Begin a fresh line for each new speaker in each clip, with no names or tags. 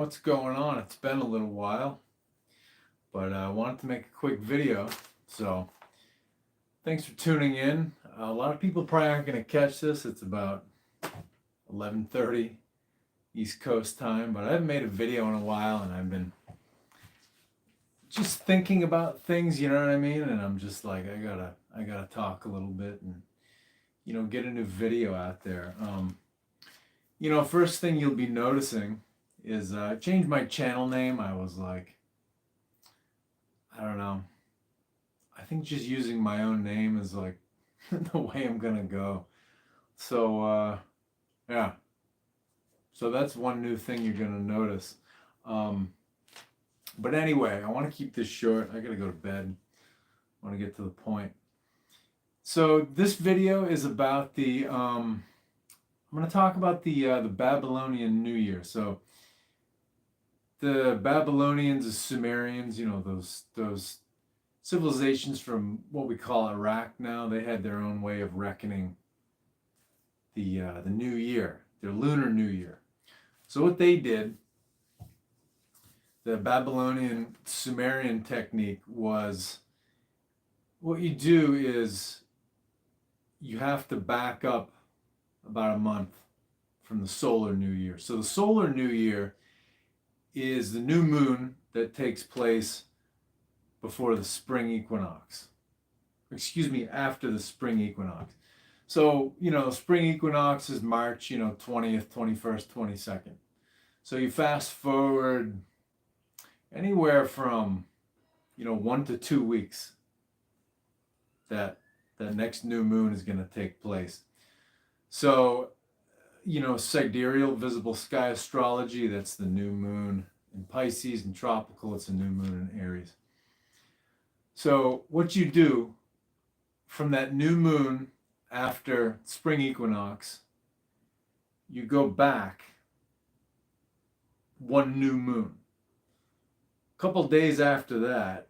What's going on? It's been a little while, but I wanted to make a quick video. So thanks for tuning in. A lot of people probably aren't going to catch this. It's about 11:30 East Coast time, but I haven't made a video in a while, and I've been just thinking about things. You know what I mean? And I'm just like, I gotta talk a little bit and get a new video out there. First thing you'll be noticing is I changed my channel name. I was like, I don't know. I think just using my own name is like the way I'm gonna go. So yeah. So that's one new thing you're gonna notice. Um, but anyway, I want to keep this short. I gotta go to bed. I want to get to the point. So this video is about I'm gonna talk about the Babylonian New Year. So the Babylonians, the Sumerians, those civilizations from what we call Iraq now, they had their own way of reckoning the new year, their lunar new year. So what they did, the Babylonian Sumerian technique was, what you do is you have to back up about a month from the solar new year. So the solar new year is the new moon that takes place before the spring equinox. Excuse me, after the spring equinox. So, spring equinox is March, 20th, 21st, 22nd. So you fast forward anywhere from, 1 to 2 weeks that next new moon is going to take place. So, sidereal visible sky astrology, that's the new moon in Pisces, and tropical, it's a new moon in Aries. So what you do from that new moon after spring equinox, you go back one new moon. A couple days after that,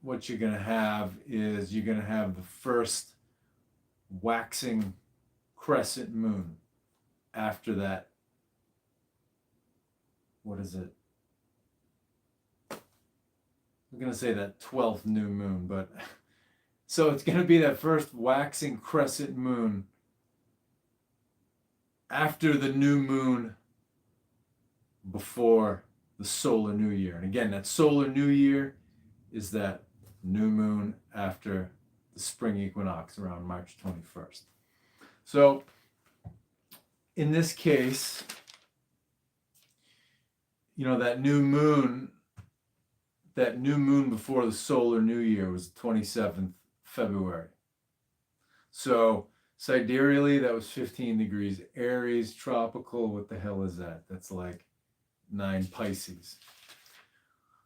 what you're going to have is you're going to have the first waxing crescent moon after that. What is it? I'm going to say that 12th new moon, but so it's going to be that first waxing crescent moon after the new moon before the solar new year. And again, that solar new year is that new moon after the spring equinox around March 21st. So in this case, that new moon before the solar new year was 27th February. So sidereally, that was 15 degrees Aries. Tropical, what the hell is that? That's like 9 Pisces.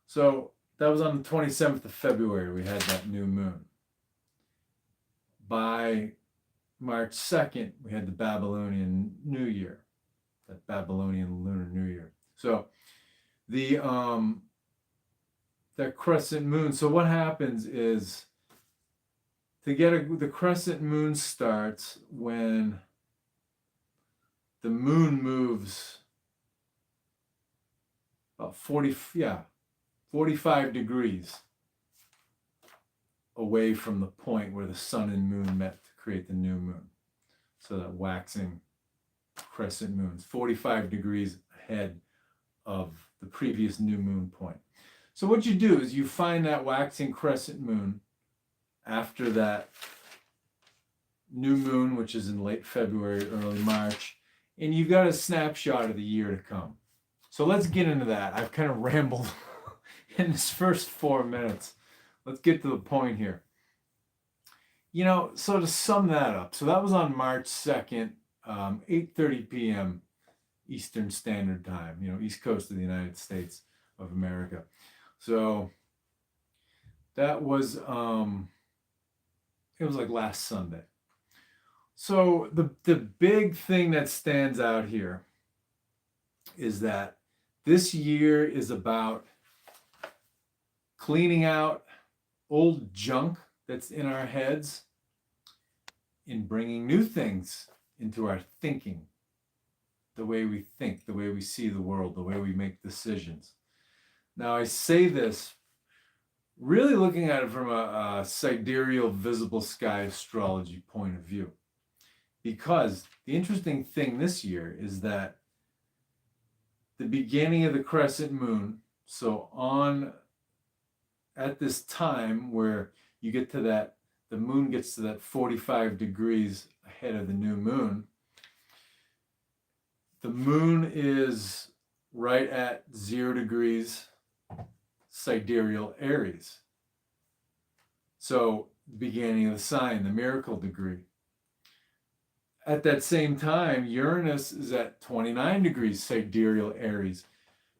So that was on the 27th of February, we had that new moon. By March 2nd, we had the Babylonian New Year, that Babylonian Lunar New Year. So that crescent moon. So what happens is the crescent moon starts when the moon moves about 45 degrees away from the point where the sun and moon met to create the new moon. So that waxing crescent moon is 45 degrees ahead of the previous new moon point. So what you do is you find that waxing crescent moon after that new moon, which is in late February, early March, and you've got a snapshot of the year to come. So let's get into that. I've kind of rambled in this first 4 minutes. Let's get to the point here. So to sum that up, so that was on March 2nd, 8:30 p.m. Eastern Standard Time, East Coast of the United States of America. So that was, it was like last Sunday. So the big thing that stands out here is that this year is about cleaning out old junk that's in our heads and bringing new things into our thinking. the way we think, the way we see the world, the way we make decisions. Now, I say this really looking at it from a sidereal visible sky astrology point of view. Because the interesting thing this year is that the beginning of the crescent moon, so on at this time where you get to that, the moon gets to that 45 degrees ahead of the new moon, the moon is right at 0 degrees sidereal Aries. So, beginning of the sign, the miracle degree. At that same time, Uranus is at 29 degrees sidereal Aries.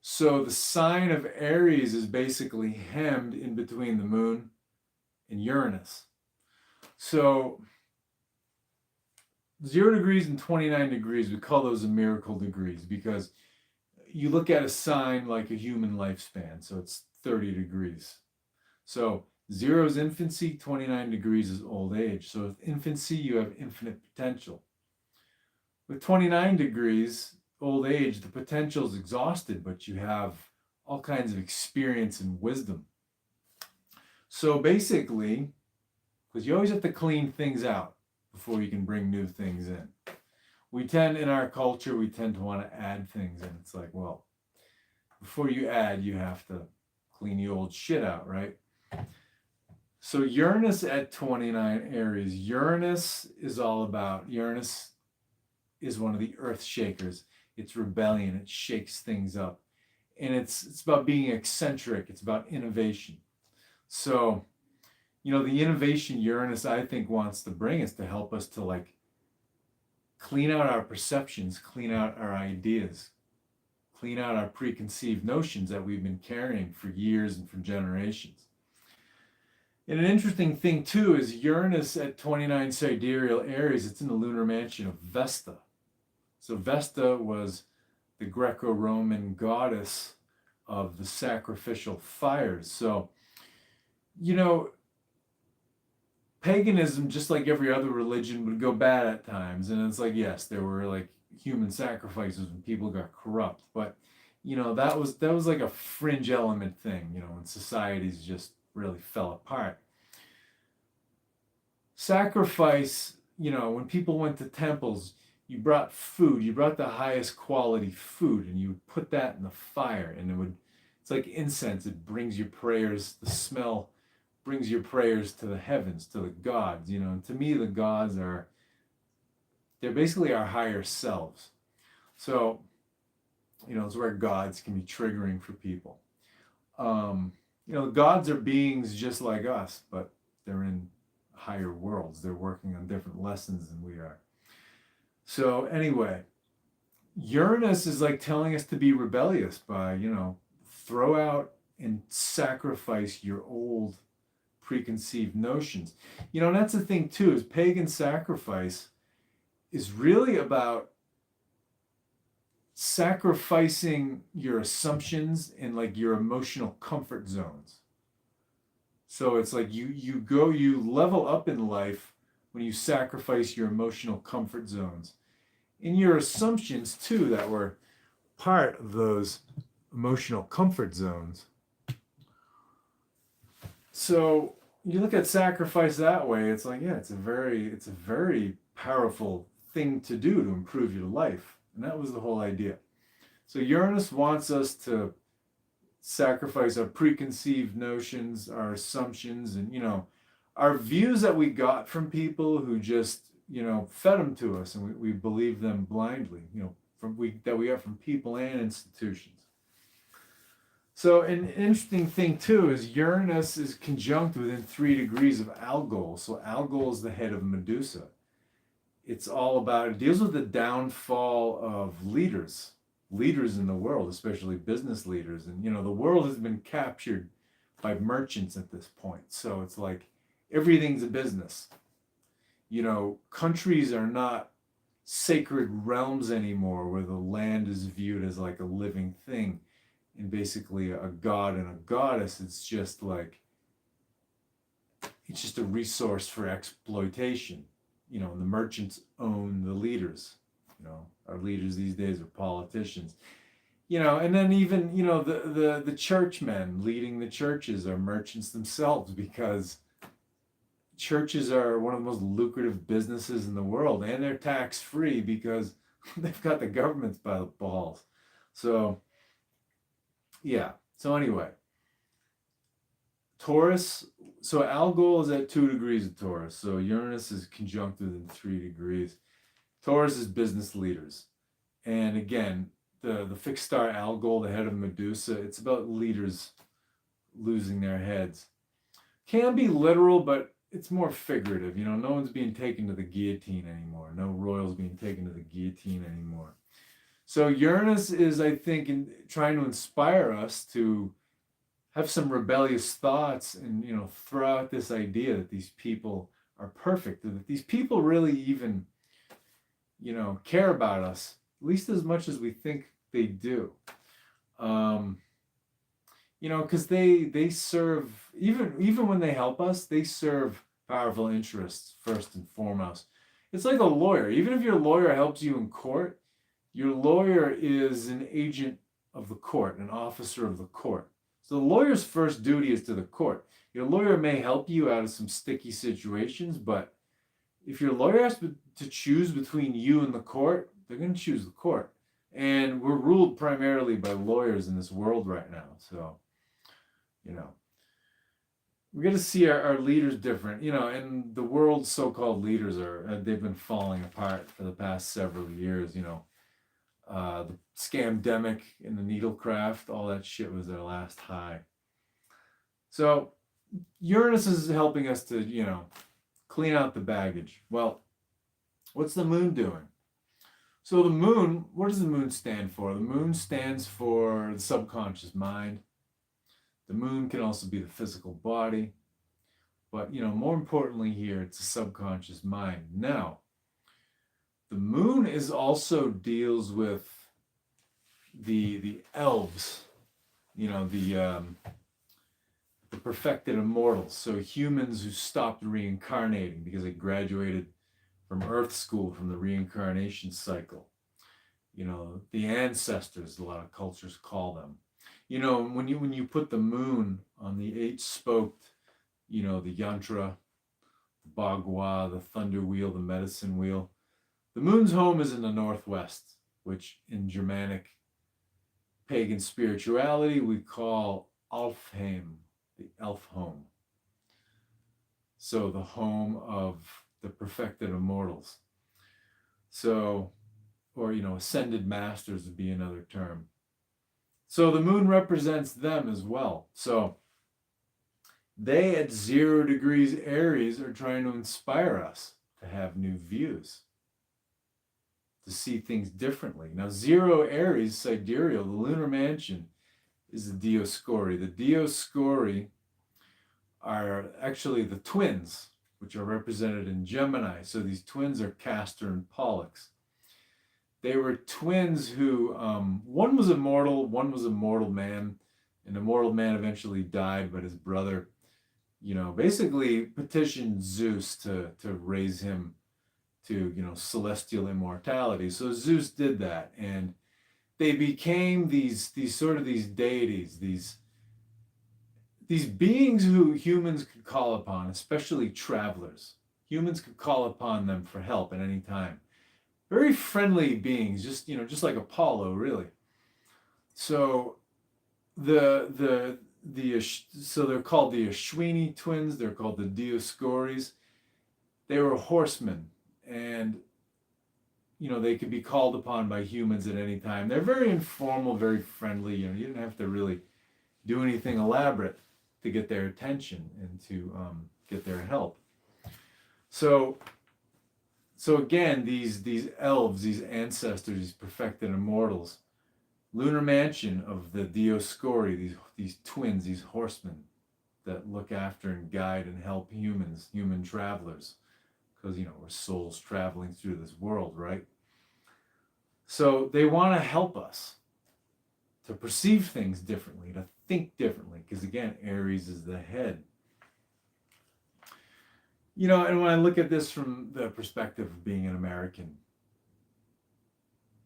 So the sign of Aries is basically hemmed in between the moon and Uranus. So 0 degrees and 29 degrees, we call those a miracle degrees because you look at a sign like a human lifespan. So it's 30 degrees. So 0 is infancy, 29 degrees is old age. So with infancy, you have infinite potential. With 29 degrees, old age, the potential is exhausted, but you have all kinds of experience and wisdom. So basically, because you always have to clean things out before you can bring new things in. We tend, in our culture, we tend to want to add things in. It's like, well, before you add, you have to clean the old shit out, right? So Uranus at 29 Aries. Uranus is one of the earth shakers. It's rebellion. It shakes things up. And it's about being eccentric. It's about innovation. So, the innovation Uranus, I think, wants to bring is to help us to clean out our perceptions, clean out our ideas, clean out our preconceived notions that we've been carrying for years and for generations. And an interesting thing, too, is Uranus at 29 sidereal Aries, it's in the lunar mansion of Vesta. So Vesta was the Greco-Roman goddess of the sacrificial fires. So, paganism, just like every other religion, would go bad at times. And it's like, yes, there were human sacrifices when people got corrupt. But, that was like a fringe element thing, when societies just really fell apart. Sacrifice, when people went to temples, you brought food, you brought the highest quality food, and you would put that in the fire, and it's like incense. It brings your prayers, the smell brings your prayers to the heavens, to the gods, and to me, the gods they're basically our higher selves. So, it's where gods can be triggering for people. Gods are beings just like us, but they're in higher worlds. They're working on different lessons than we are. So anyway, Uranus is telling us to be rebellious by, throw out and sacrifice your old preconceived notions. And that's the thing too, is pagan sacrifice is really about sacrificing your assumptions and your emotional comfort zones. So it's like you level up in life when you sacrifice your emotional comfort zones and your assumptions too that were part of those emotional comfort zones. So you look at sacrifice that way, it's like, yeah, it's a very powerful thing to do to improve your life. And that was the whole idea. So Uranus wants us to sacrifice our preconceived notions, our assumptions, and, our views that we got from people who just, fed them to us, and we believe them blindly, that we got from people and institutions. So an interesting thing too is Uranus is conjunct within 3 degrees of Algol. So Algol is the head of Medusa. It deals with the downfall of leaders in the world, especially business leaders. And, the world has been captured by merchants at this point. So it's like everything's a business. Countries are not sacred realms anymore where the land is viewed as like a living thing and basically a god and a goddess. It's just a resource for exploitation. The merchants own the leaders. Our leaders these days are politicians. And then even, the churchmen leading the churches are merchants themselves, because churches are one of the most lucrative businesses in the world, and they're tax free because they've got the governments by the balls. So, yeah. So anyway, Taurus. So Algol is at 2 degrees of Taurus. So Uranus is conjunct within 3 degrees. Taurus is business leaders. And again, the fixed star Algol, the head of Medusa, it's about leaders losing their heads. Can be literal, but it's more figurative. No one's being taken to the guillotine anymore. No royals being taken to the guillotine anymore. So Uranus is, I think, trying to inspire us to have some rebellious thoughts and, throw out this idea that these people are perfect, and that these people really even, care about us, at least as much as we think they do. Because they serve, even when they help us, they serve powerful interests first and foremost. It's like a lawyer. Even if your lawyer helps you in court, your lawyer is an agent of the court, an officer of the court. So the lawyer's first duty is to the court. Your lawyer may help you out of some sticky situations, but if your lawyer has to choose between you and the court, they're going to choose the court. And we're ruled primarily by lawyers in this world right now. So, we're going to see our leaders different, and the world's so-called leaders they've been falling apart for the past several years, the scamdemic and the needlecraft, all that shit was their last high. So Uranus is helping us to, clean out the baggage. Well, what's the moon doing? So the moon, what does the moon stand for? The moon stands for the subconscious mind. The moon can also be the physical body. But, more importantly here, it's the subconscious mind. Now, the moon also deals with the elves, the perfected immortals. So humans who stopped reincarnating because they graduated from Earth School, from the reincarnation cycle. The ancestors, a lot of cultures call them. When you put the moon on the 8-spoked, the yantra, the bagua, the thunder wheel, the medicine wheel, the moon's home is in the northwest, which in Germanic pagan spirituality we call Alfheim, the elf home. So the home of the perfected immortals. So, or, ascended masters would be another term. So the moon represents them as well. So they at 0 degrees Aries are trying to inspire us to have new views, to see things differently. Now 0 Aries, sidereal, the lunar mansion, is the Dioscuri. The Dioscuri are actually the twins, which are represented in Gemini. So these twins are Castor and Pollux. They were twins who, one was immortal, one was a mortal man. And the mortal man eventually died, but his brother, basically petitioned Zeus to raise him to, celestial immortality. So Zeus did that, and they became these deities, these beings who humans could call upon, especially travelers. Humans could call upon them for help at any time. Very friendly beings, just like Apollo, really. So so they're called the Ashwini twins. They're called the Dioscuris. They were horsemen, and they could be called upon by humans at any time. They're very informal, very friendly. You didn't have to really do anything elaborate to get their attention and to get their help. So again, these elves, these ancestors, these perfected immortals, lunar mansion of the Dioscuri, these twins, these horsemen that look after and guide and help humans, human travelers, because we're souls traveling through this world, right? So they want to help us to perceive things differently, to think differently, because again, Aries is the head. And when I look at this from the perspective of being an American,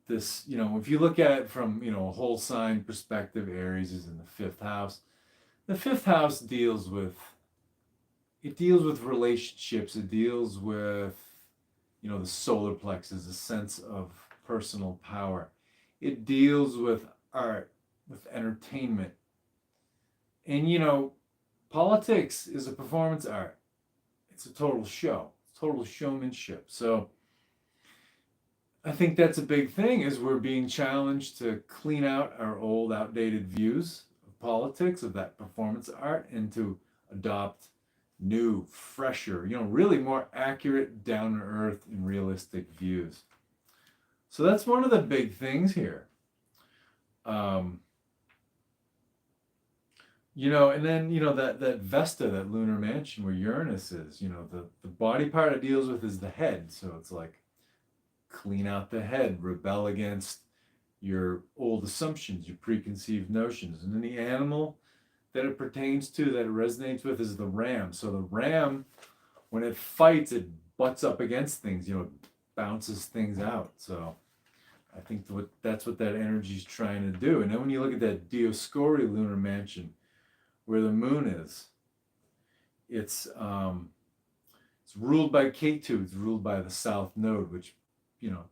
this, if you look at it from, a whole sign perspective, Aries is in the fifth house. The fifth house deals with relationships. It deals with, the solar plexus, a sense of personal power. It deals with art, with entertainment. And, politics is a performance art. It's a total show, total showmanship. So I think that's a big thing, is we're being challenged to clean out our old, outdated views of politics, of that performance art, and to adopt new, fresher, really more accurate, down-to-earth, and realistic views. So that's one of the big things here. And then, that Vesta, that lunar mansion where Uranus is, the body part it deals with is the head. So it's like, clean out the head, rebel against your old assumptions, your preconceived notions. And then the animal that it pertains to, that it resonates with, is the ram. So the ram, when it fights, it butts up against things, bounces things out. So I think that's what that energy is trying to do. And then when you look at that Dioscuri lunar mansion, where the moon is, it's ruled by Ketu. It's ruled by the south node, which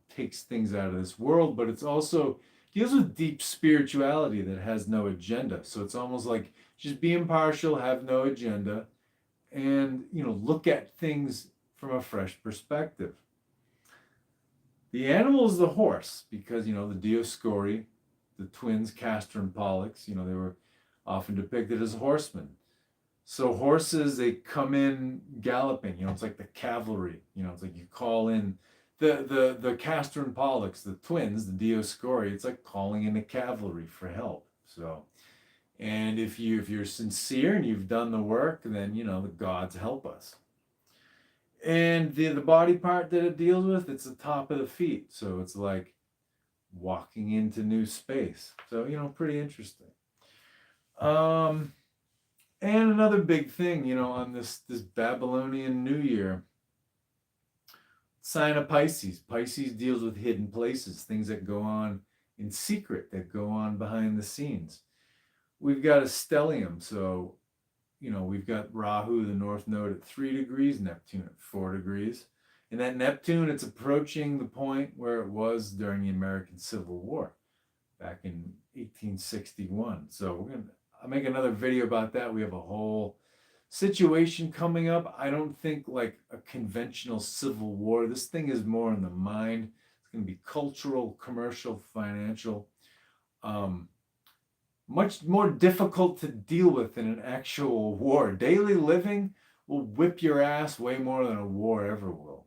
takes things out of this world, but it's also deals with deep spirituality that has no agenda. So it's almost like just be impartial, have no agenda, and look at things from a fresh perspective. The animal is the horse, because the Dioscuri, the twins Castor and Pollux, they were often depicted as horsemen. So horses, they come in galloping, it's like the cavalry, it's like you call in the Castor and Pollux, the twins, the Dioscuri, it's like calling in the cavalry for help. So, and if you're sincere and you've done the work, then the gods help us. And the body part that it deals with, it's the top of the feet. So it's like walking into new space. So, pretty interesting. And another big thing, on this Babylonian New Year, sign of Pisces. Pisces deals with hidden places, things that go on in secret, that go on behind the scenes. We've got a stellium, so, we've got Rahu, the north node, at 3 degrees, Neptune at 4 degrees. And that Neptune, it's approaching the point where it was during the American Civil War back in 1861. So I'll make another video about that. We have a whole situation coming up. I don't think like a conventional civil war. This thing is more in the mind. It's going to be cultural, commercial, financial. Much more difficult to deal with than an actual war. Daily living will whip your ass way more than a war ever will.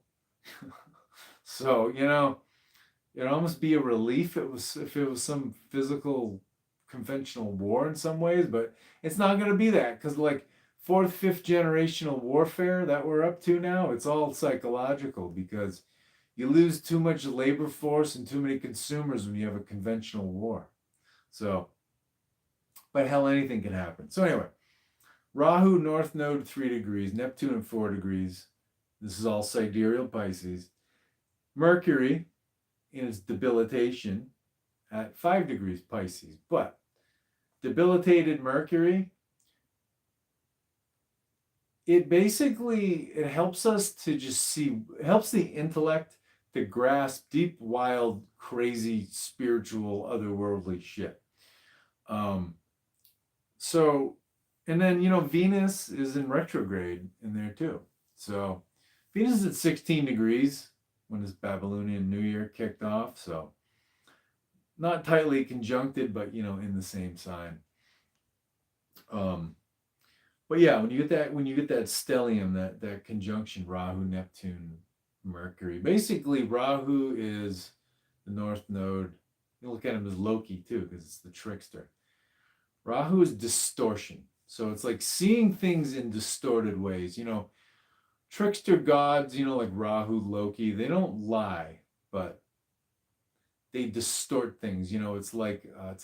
So, it'd almost be a relief if it was some physical, conventional war in some ways, but it's not going to be that, because like 4th, 5th generational warfare that we're up to now, it's all psychological, because you lose too much labor force and too many consumers when you have a conventional war. So, but hell, anything can happen. So anyway, Rahu, north node, 3 degrees, Neptune at 4 degrees. This is all sidereal Pisces. Mercury in its debilitation at 5 degrees Pisces. But debilitated Mercury, it helps us to just see, it helps the intellect to grasp deep, wild, crazy, spiritual, otherworldly shit. So, and then, Venus is in retrograde in there too. So Venus is at 16 degrees when this Babylonian New Year kicked off. So not tightly conjuncted, but, in the same sign. But yeah, when you get that stellium, that conjunction, Rahu, Neptune, Mercury, basically Rahu is the north node. You look at him as Loki too, because it's the trickster. Rahu is distortion. So it's like seeing things in distorted ways. Trickster gods, like Rahu, Loki, they don't lie, but they distort things. It's like a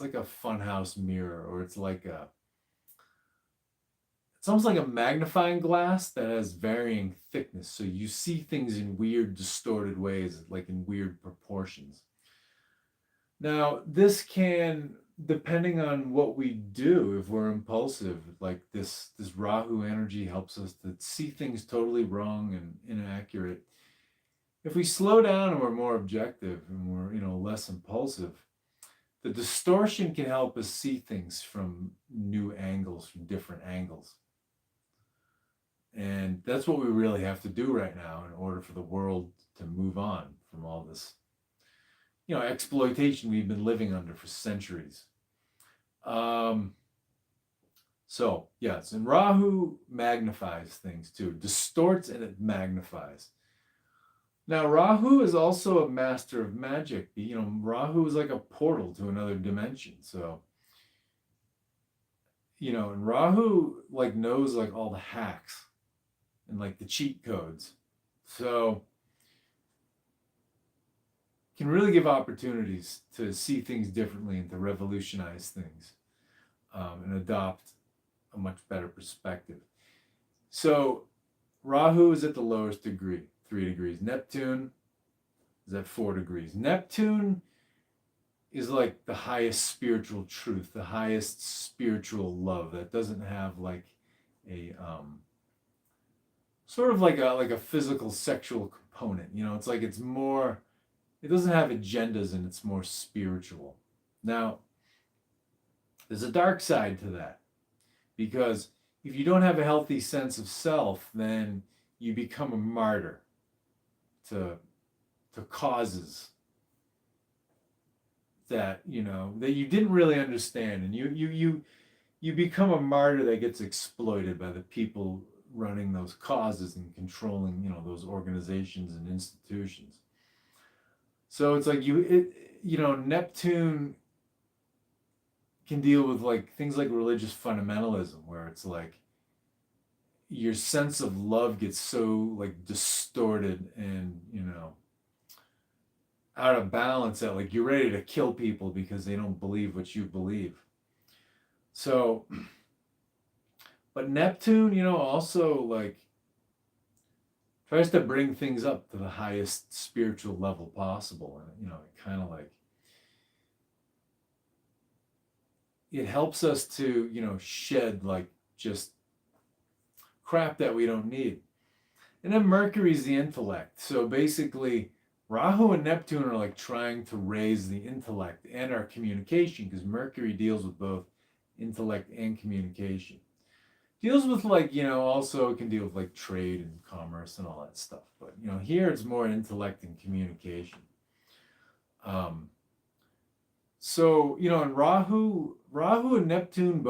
funhouse mirror, or it's almost like a magnifying glass that has varying thickness. So you see things in weird, distorted ways, like in weird proportions. Now, this can, depending on what we do, if we're impulsive, like this Rahu energy helps us to see things totally wrong and inaccurate. If we slow down and we're more objective and we're, less impulsive, the distortion can help us see things from new angles, from different angles. And that's what we really have to do right now in order for the world to move on from all this, exploitation we've been living under for centuries. Um, so, yes, and Rahu magnifies things too, distorts and it magnifies. Now, Rahu is also a master of magic. Rahu is like a portal to another dimension. So, and Rahu like knows like all the hacks and like the cheat codes. So, can really give opportunities to see things differently and to revolutionize things, and adopt a much better perspective. So, Rahu is at the lowest degree, 3 degrees. Neptune is at 4 degrees. Neptune is like the highest spiritual truth, the highest spiritual love that doesn't have like a sort of like a physical sexual component. It's like it's more, it doesn't have agendas and it's more spiritual. Now, there's a dark side to that, because if you don't have a healthy sense of self, then you become a martyr to causes that that you didn't really understand, and you become a martyr that gets exploited by the people running those causes and controlling those organizations and institutions. So it's like Neptune can deal with like things like religious fundamentalism, where it's like your sense of love gets so like distorted and out of balance that like you're ready to kill people because they don't believe what you believe. So, but Neptune, also like tries to bring things up to the highest spiritual level possible, and it kind of like it helps us to shed like just crap that we don't need. And then Mercury's the intellect. So basically, Rahu and Neptune are like trying to raise the intellect and our communication, because Mercury deals with both intellect and communication. Deals with like, also it can deal with like trade and commerce and all that stuff. But, here it's more intellect and communication. So, and Rahu and Neptune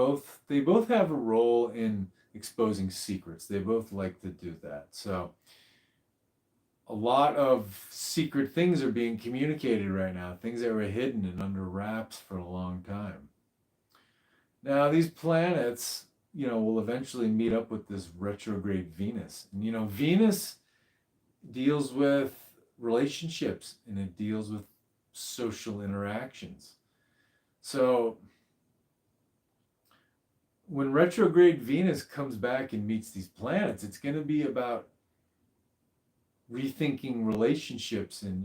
they both have a role in exposing secrets. They both like to do that. So, a lot of secret things are being communicated right now, things that were hidden and under wraps for a long time. Now, these planets, will eventually meet up with this retrograde Venus. And, Venus deals with relationships and it deals with social interactions. So, when retrograde Venus comes back and meets these planets, it's going to be about rethinking relationships and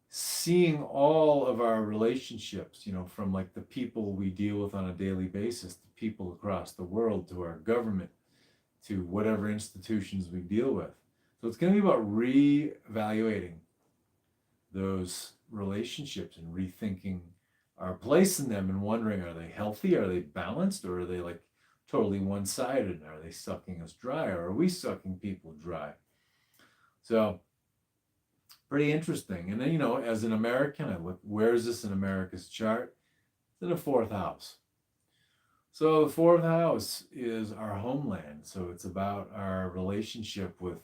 seeing all of our relationships from like the people we deal with on a daily basis to people across the world to our government to whatever institutions we deal with. So it's going to be about reevaluating those relationships and rethinking our place in them and wondering, are they healthy, are they balanced, or are they like totally one-sided? Are they sucking us dry, or are we sucking people dry? So, pretty interesting. And then, as an American, I look, where is this in America's chart? It's in the 4th house. So, the 4th house is our homeland. So, it's about our relationship with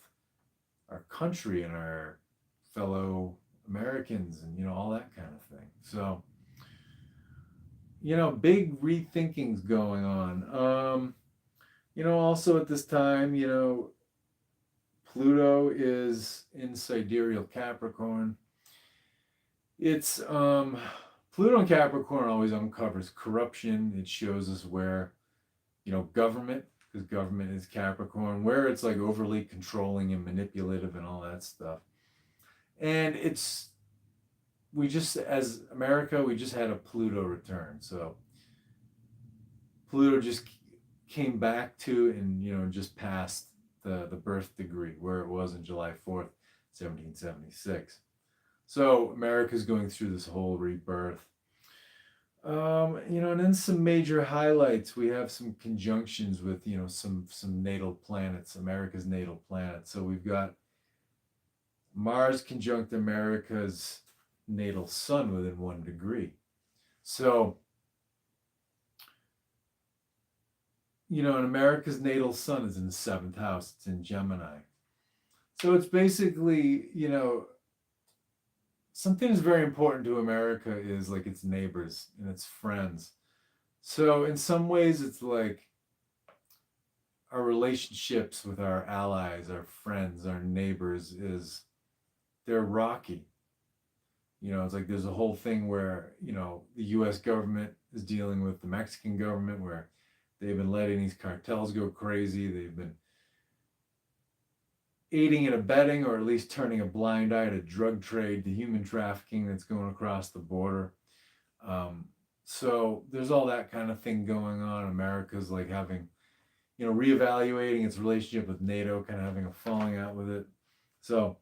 our country and our fellow Americans and, all that kind of thing. So, big rethinkings going on. Also at this time, Pluto is in sidereal Capricorn. It's Pluto in Capricorn always uncovers corruption. It shows us where, government, because government is Capricorn, where it's like overly controlling and manipulative and all that stuff. And it's we just, as America, we just had a Pluto return. So Pluto just came back to, and just passed the birth degree where it was on July 4th, 1776. So America's going through this whole rebirth. And then some major highlights. We have some conjunctions with, some natal planets, America's natal planets. So we've got Mars conjunct America's natal sun within 1 degree. So, and America's natal sun is in the seventh house. It's in Gemini. So it's basically, something that's very important to America is like its neighbors and its friends. So in some ways, it's like our relationships with our allies, our friends, our neighbors they're rocky. It's like there's a whole thing where, the US government is dealing with the Mexican government where they've been letting these cartels go crazy. They've been aiding and abetting, or at least turning a blind eye to drug trade, to human trafficking that's going across the border. So there's all that kind of thing going on. America's like having, reevaluating its relationship with NATO, kind of having a falling out with it. So,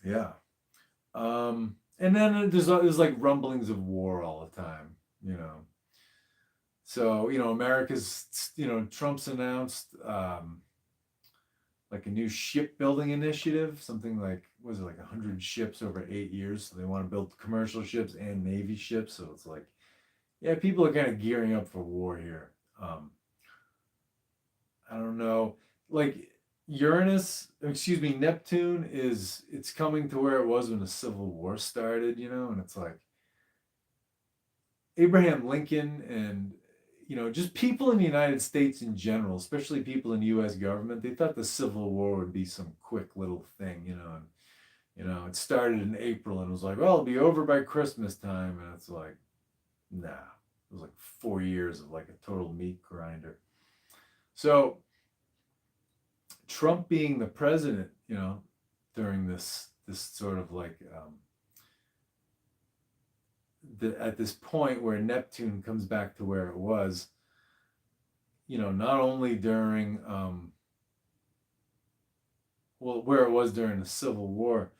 yeah. And then there's like rumblings of war all the time, So, America's, Trump's announced like a new shipbuilding initiative, something like, was it like 100 ships over 8 years? So they want to build commercial ships and Navy ships. So it's like, yeah, people are kind of gearing up for war here. I don't know, like Neptune it's coming to where it was when the Civil War started, and it's like Abraham Lincoln and, just people in the United States in general, especially people in the US government, they thought the Civil War would be some quick little thing, and, it started in April and was like, well, it'll be over by Christmas time. And it's like, nah, it was like 4 years of like a total meat grinder. So Trump being the president, during this sort of like, at this point where Neptune comes back to where it was, not only during, where it was during the Civil War,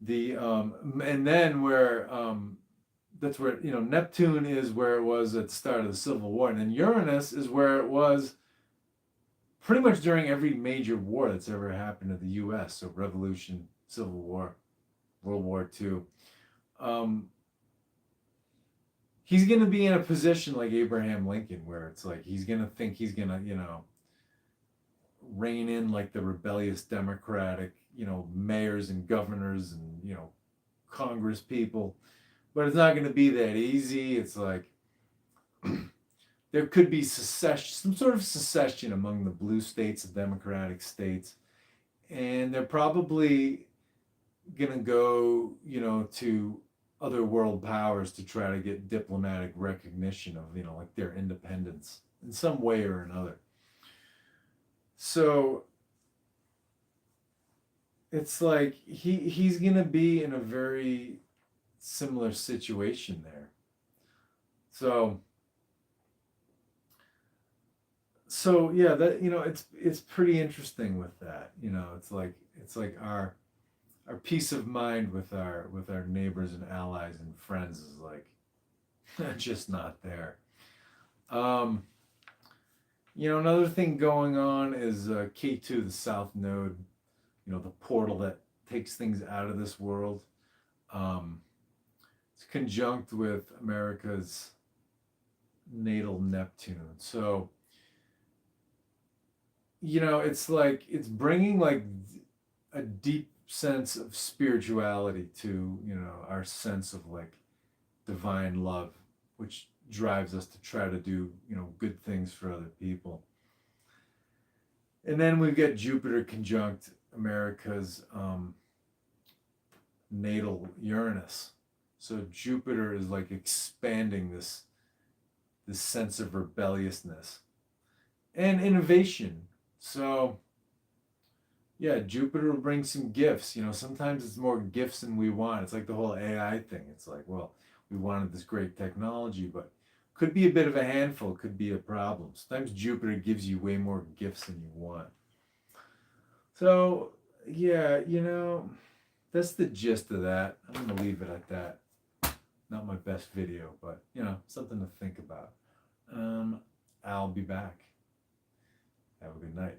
and then where, that's where, Neptune is where it was at the start of the Civil War, and then Uranus is where it was pretty much during every major war that's ever happened in the U.S. So Revolution, Civil War, World War II. He's going to be in a position like Abraham Lincoln, where it's like he's going to think he's going to, rein in like the rebellious Democratic, mayors and governors and, Congress people. But it's not going to be that easy. It's like there could be secession, some sort of secession among the blue states, the Democratic states. And they're probably going to go, to other world powers to try to get diplomatic recognition of, like their independence in some way or another. So it's like he's going to be in a very similar situation there. So yeah, that, it's pretty interesting with that. It's like our peace of mind with our neighbors and allies and friends is like just not there. Another thing going on is K2, the South Node, the portal that takes things out of this world. It's conjunct with America's natal Neptune. So, it's like it's bringing like a deep sense of spirituality to, our sense of like divine love, which drives us to try to do, good things for other people. And then we've got Jupiter conjunct America's natal Uranus. So Jupiter is like expanding this sense of rebelliousness and innovation. So Yeah, Jupiter will bring some gifts. You know, sometimes it's more gifts than we want. It's like the whole AI thing. It's like, well, we wanted this great technology, but could be a bit of a handful, could be a problem. Sometimes Jupiter gives you way more gifts than you want. So, yeah, that's the gist of that. I'm going to leave it at that. Not my best video, but, something to think about. I'll be back. Have a good night.